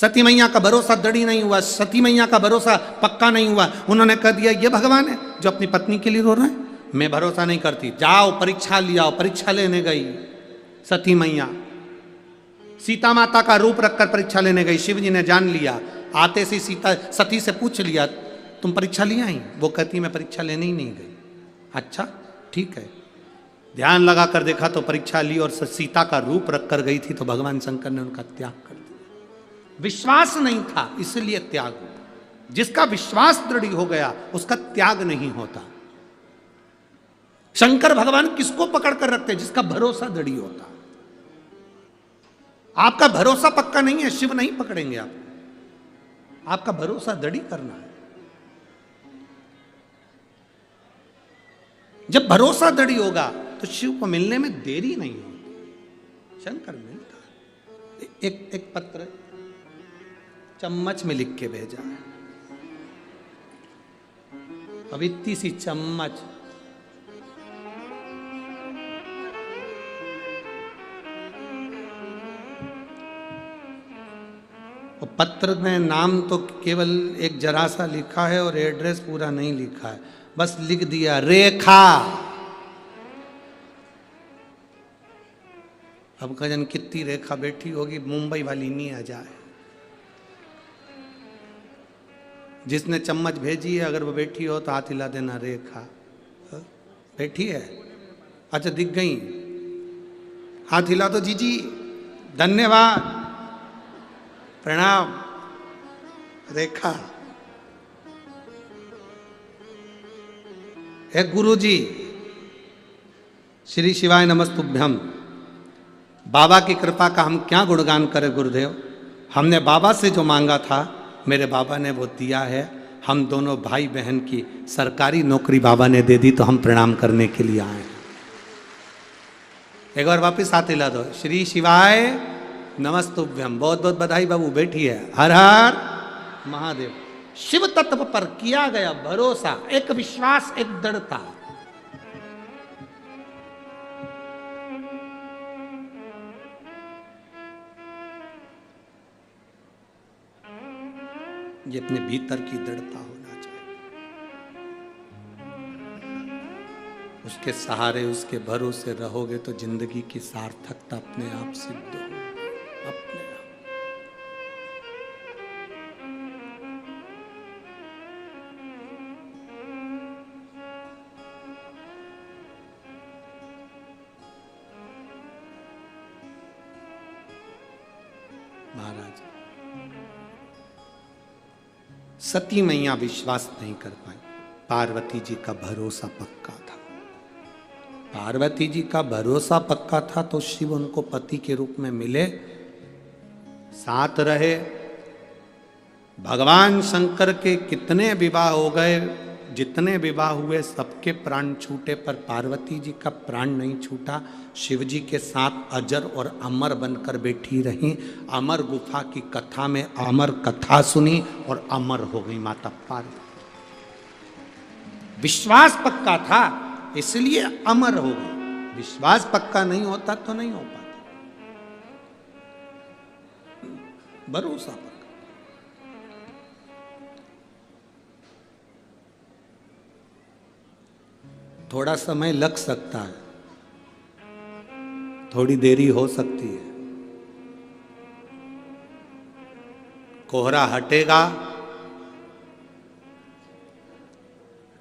सती मैया का भरोसा दृढ़ नहीं हुआ, सती मैया का भरोसा पक्का नहीं हुआ। उन्होंने कह दिया ये भगवान है जो अपनी पत्नी के लिए रो रहे हैं, मैं भरोसा नहीं करती, जाओ परीक्षा लियाओ। परीक्षा लेने गई सती मैया, सीता माता का रूप रखकर परीक्षा लेने गई। शिव जी ने जान लिया, आते से सीता सती से पूछ लिया तुम परीक्षा लिया ही? वो कहती मैं परीक्षा लेने ही नहीं गई। अच्छा ठीक है, ध्यान लगा कर देखा तो परीक्षा ली और सीता का रूप रखकर गई थी, तो भगवान शंकर ने उनका त्याग कर दिया। विश्वास नहीं था इसलिए त्याग हुआ। जिसका विश्वास दृढ़ हो गया उसका त्याग नहीं होता। शंकर भगवान किसको पकड़ कर रखते? जिसका भरोसा दृढ़ होता। आपका भरोसा पक्का नहीं है, शिव नहीं पकड़ेंगे आपका भरोसा दृढ़ करना है। जब भरोसा दृढ़ होगा तो शिव को मिलने में देरी नहीं होती, शंकर मिलता है। एक पत्र चम्मच में लिख के भेजा है, अब इतनी सी चम्मच, और पत्र में नाम तो केवल एक जरा सा लिखा है और एड्रेस पूरा नहीं लिखा है, बस लिख दिया रेखा। अब का जन कितनी रेखा बैठी होगी, मुंबई वाली नहीं आ जाए। जिसने चम्मच भेजी है अगर वो बैठी हो तो हाथ हिला देना, रेखा बैठी है? अच्छा दिख गई, हाथ हिला दो। जी जी धन्यवाद, प्रणाम रेखा। हे गुरु जी, श्री शिवाय नमस्तुभ्यम। बाबा की कृपा का हम क्या गुणगान करें गुरुदेव। हमने बाबा से जो मांगा था मेरे बाबा ने वो दिया है। हम दोनों भाई बहन की सरकारी नौकरी बाबा ने दे दी, तो हम प्रणाम करने के लिए आए। एक बार वापस हाथ हिला दो, श्री शिवाय नमस्तुभ्यम। बहुत बहुत बधाई बाबू, बैठी है। हर हर महादेव। शिव तत्व पर किया गया भरोसा, एक विश्वास, एक दृढ़ता। ये अपने भीतर की दृढ़ता होना चाहिए। उसके सहारे, उसके भरोसे रहोगे तो जिंदगी की सार्थकता अपने आप सिद्ध हो, अपने आप। महाराज सती मैया विश्वास नहीं कर पाई, पार्वती जी का भरोसा पक्का था। पार्वती जी का भरोसा पक्का था तो शिव उनको पति के रूप में मिले, साथ रहे। भगवान शंकर के कितने विवाह हो गए, जितने विवाह हुए सबके प्राण छूटे, पर पार्वती जी का प्राण नहीं छूटा। शिव जी के साथ अजर और अमर बनकर बैठी रहीं। अमर गुफा की कथा में अमर कथा सुनी और अमर हो गई माता पार्वती। विश्वास पक्का था इसलिए अमर हो गई। विश्वास पक्का नहीं होता तो नहीं हो पाता। भरोसा पक्का। थोड़ा समय लग सकता है, थोड़ी देरी हो सकती है। कोहरा हटेगा,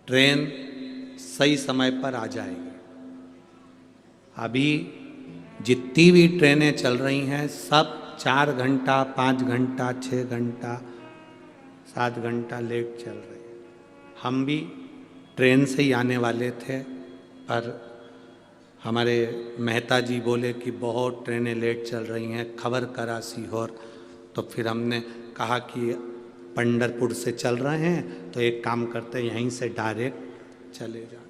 ट्रेन सही समय पर आ जाएगी। अभी जितनी भी ट्रेनें चल रही हैं सब 4 घंटा, 5 घंटा, 6 घंटा, 7 घंटा लेट चल रही है। हम भी ट्रेन से ही आने वाले थे, पर हमारे मेहता जी बोले कि बहुत ट्रेनें लेट चल रही हैं, खबर करा सीहोर। तो फिर हमने कहा कि पंढरपुर से चल रहे हैं तो एक काम करते हैं यहीं से डायरेक्ट चले जाए।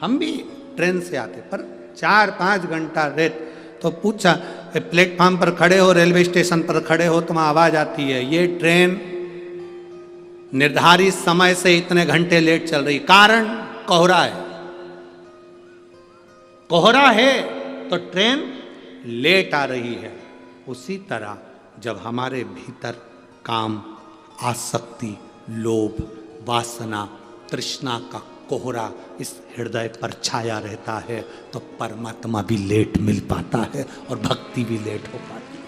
हम भी ट्रेन से आते, पर 4-5 घंटा लेट। तो पूछा प्लेटफार्म पर खड़े हो, रेलवे स्टेशन पर खड़े हो तो वहाँ आवाज़ आती है ये ट्रेन निर्धारित समय से इतने घंटे लेट चल रही। कारण कोहरा है। कोहरा है तो ट्रेन लेट आ रही है। उसी तरह जब हमारे भीतर काम, आसक्ति, लोभ, वासना, तृष्णा का कोहरा इस हृदय पर छाया रहता है तो परमात्मा भी लेट मिल पाता है और भक्ति भी लेट हो पाती है।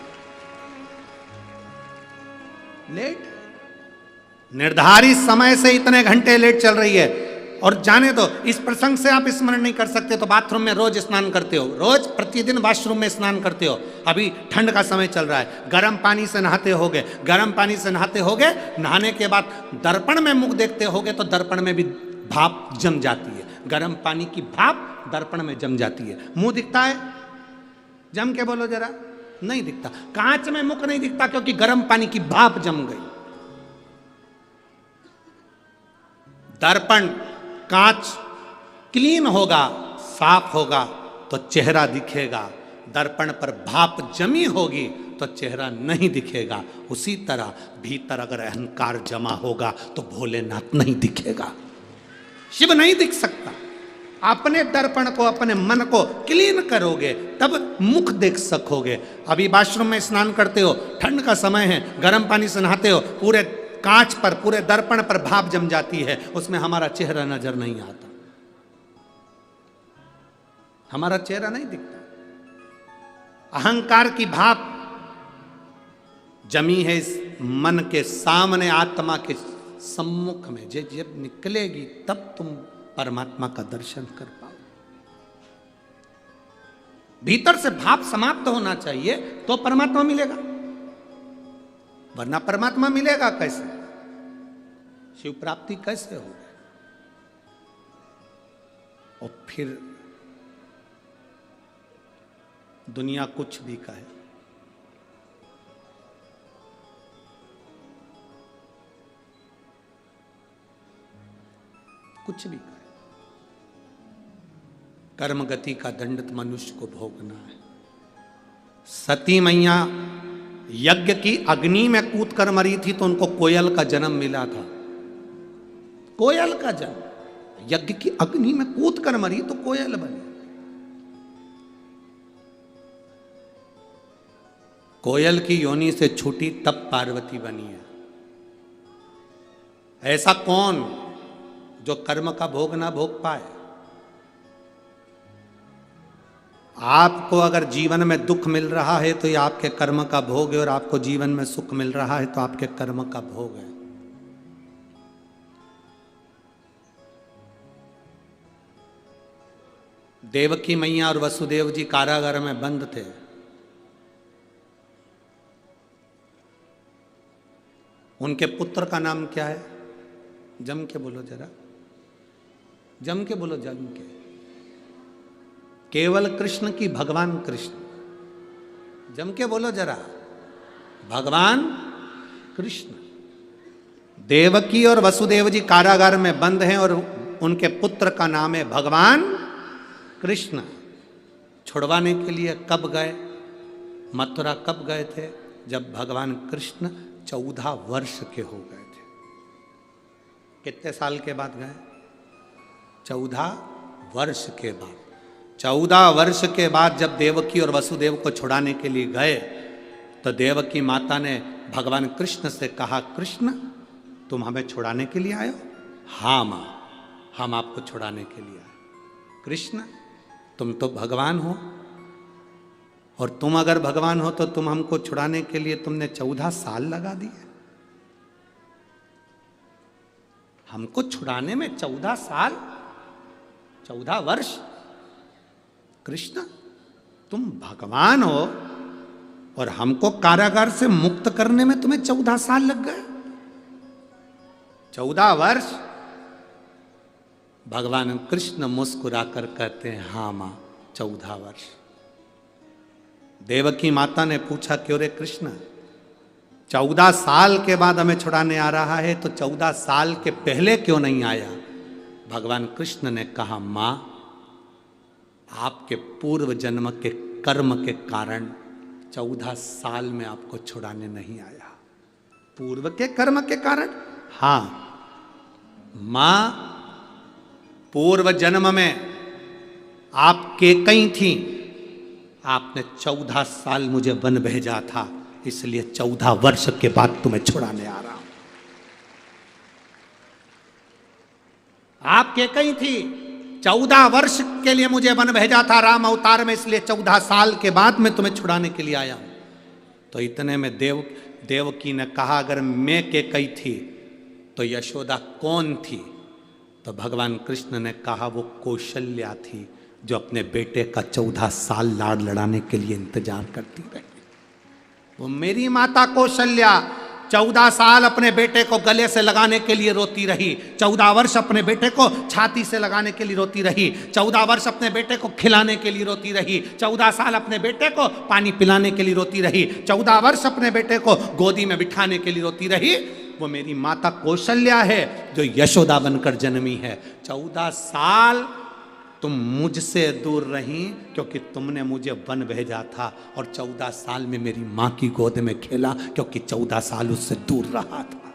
लेट, निर्धारित समय से इतने घंटे लेट चल रही है। और जाने दो, इस प्रसंग से आप स्मरण नहीं कर सकते तो बाथरूम में रोज स्नान करते हो, रोज प्रतिदिन वॉशरूम में स्नान करते हो। अभी ठंड का समय चल रहा है, गर्म पानी से नहाते होगे, गर्म पानी से नहाते होगे, नहाने के बाद दर्पण में मुख देखते होगे तो दर्पण में भी भाप जम जाती है, गर्म पानी की भाप दर्पण में जम जाती है। मुंह दिखता है? जम के बोलो जरा। नहीं दिखता। कांच में मुख नहीं दिखता क्योंकि गर्म पानी की भाप जम गई। दर्पण, कांच क्लीन होगा, साफ होगा तो चेहरा दिखेगा, दर्पण पर भाप जमी होगी तो चेहरा नहीं दिखेगा। उसी तरह भीतर अगर अहंकार जमा होगा तो भोलेनाथ नहीं दिखेगा, शिव नहीं दिख सकता। अपने दर्पण को, अपने मन को क्लीन करोगे तब मुख देख सकोगे। अभी वॉशरूम में स्नान करते हो, ठंड का समय है, गर्म पानी से नहाते हो, पूरे कांच पर, पूरे दर्पण पर भाप जम जाती है, उसमें हमारा चेहरा नजर नहीं आता, हमारा चेहरा नहीं दिखता। अहंकार की भाप जमी है इस मन के सामने, आत्मा के सम्मुख में। जब निकलेगी तब तुम परमात्मा का दर्शन कर पाओ। भीतर से भाप समाप्त होना चाहिए तो परमात्मा मिलेगा, वरना परमात्मा मिलेगा कैसे? शिव प्राप्ति कैसे होगी? और फिर दुनिया कुछ भी कहे, कुछ भी कहे, कर्म गति का दंड मनुष्य को भोगना है। सती मैया यज्ञ की अग्नि में कूद कर मरी थी तो उनको कोयल का जन्म मिला था। कोयल का जन्म, यज्ञ की अग्नि में कूद कर मरी तो कोयल बनी। कोयल की योनि से छूटी तब पार्वती बनी है। ऐसा कौन जो कर्म का भोग ना भोग पाए? आपको अगर जीवन में दुख मिल रहा है तो ये आपके कर्म का भोग है, और आपको जीवन में सुख मिल रहा है तो आपके कर्म का भोग है। देवकी मैया और वसुदेव जी कारागार में बंद थे। उनके पुत्र का नाम क्या है? जम के बोलो जरा, जम के बोलो, जम के। केवल कृष्ण की भगवान कृष्ण, जम के बोलो जरा, भगवान कृष्ण। देवकी और वसुदेव जी कारागार में बंद हैं और उनके पुत्र का नाम है भगवान कृष्ण। छुड़वाने के लिए कब गए? मथुरा कब गए थे? जब भगवान कृष्ण 14 वर्ष के हो गए थे। कितने साल के बाद गए? 14 वर्ष के बाद। 14 वर्ष के बाद जब देवकी और वसुदेव को छुड़ाने के लिए गए तो देवकी माता ने भगवान कृष्ण से कहा, कृष्ण तुम हमें छुड़ाने के लिए आए हो? हाँ माँ, हम आपको छुड़ाने के लिए आए। कृष्ण तुम तो भगवान हो, और तुम अगर भगवान हो तो तुम हमको छुड़ाने के लिए तुमने 14 साल लगा दिए। हमको छुड़ाने में 14 साल, 14 वर्ष। कृष्ण तुम भगवान हो और हमको कारागार से मुक्त करने में तुम्हें 14 साल लग गए। 14 वर्ष। भगवान कृष्ण मुस्कुराकर कहते हैं, हाँ मां 14 वर्ष। देवकी माता ने पूछा, क्यों रे कृष्ण, 14 साल के बाद हमें छुड़ाने आ रहा है तो 14 साल के पहले क्यों नहीं आया? भगवान कृष्ण ने कहा, मां आपके पूर्व जन्म के कर्म के कारण 14 साल में आपको छुड़ाने नहीं आया। पूर्व के कर्म के कारण? हाँ मां, पूर्व जन्म में आप केकई थी, आपने 14 साल मुझे वन भेजा था, इसलिए 14 वर्ष के बाद तुम्हें छुड़ाने आ रहा हूं। आप कैकई थी, 14 वर्ष के लिए मुझे वन भेजा था राम अवतार में, इसलिए 14 साल के बाद मैं तुम्हें छुड़ाने के लिए आया हूं। तो इतने में देवकी ने कहा, अगर मैं कैकई थी तो यशोदा कौन थी? तो भगवान कृष्ण ने कहा, वो कौशल्या थी, जो अपने बेटे का 14 साल लाड़ लड़ाने के लिए इंतजार करती रही। वो मेरी माता कौशल्या 14 साल अपने बेटे को गले से लगाने के लिए रोती रही, 14 वर्ष अपने बेटे को छाती से लगाने के लिए रोती रही, 14 वर्ष अपने बेटे को खिलाने के लिए रोती रही, 14 साल अपने बेटे को पानी पिलाने के लिए रोती रही, 14 वर्ष अपने बेटे को गोदी में बिठाने के लिए रोती रही। वो मेरी माता कौशल्या है, जो यशोदा बनकर जन्मी है। 14 साल तुम मुझसे दूर रही, क्योंकि तुमने मुझे वन भेजा था, और 14 साल में मेरी माँ की गोद में खेला, क्योंकि 14 साल उससे दूर रहा था।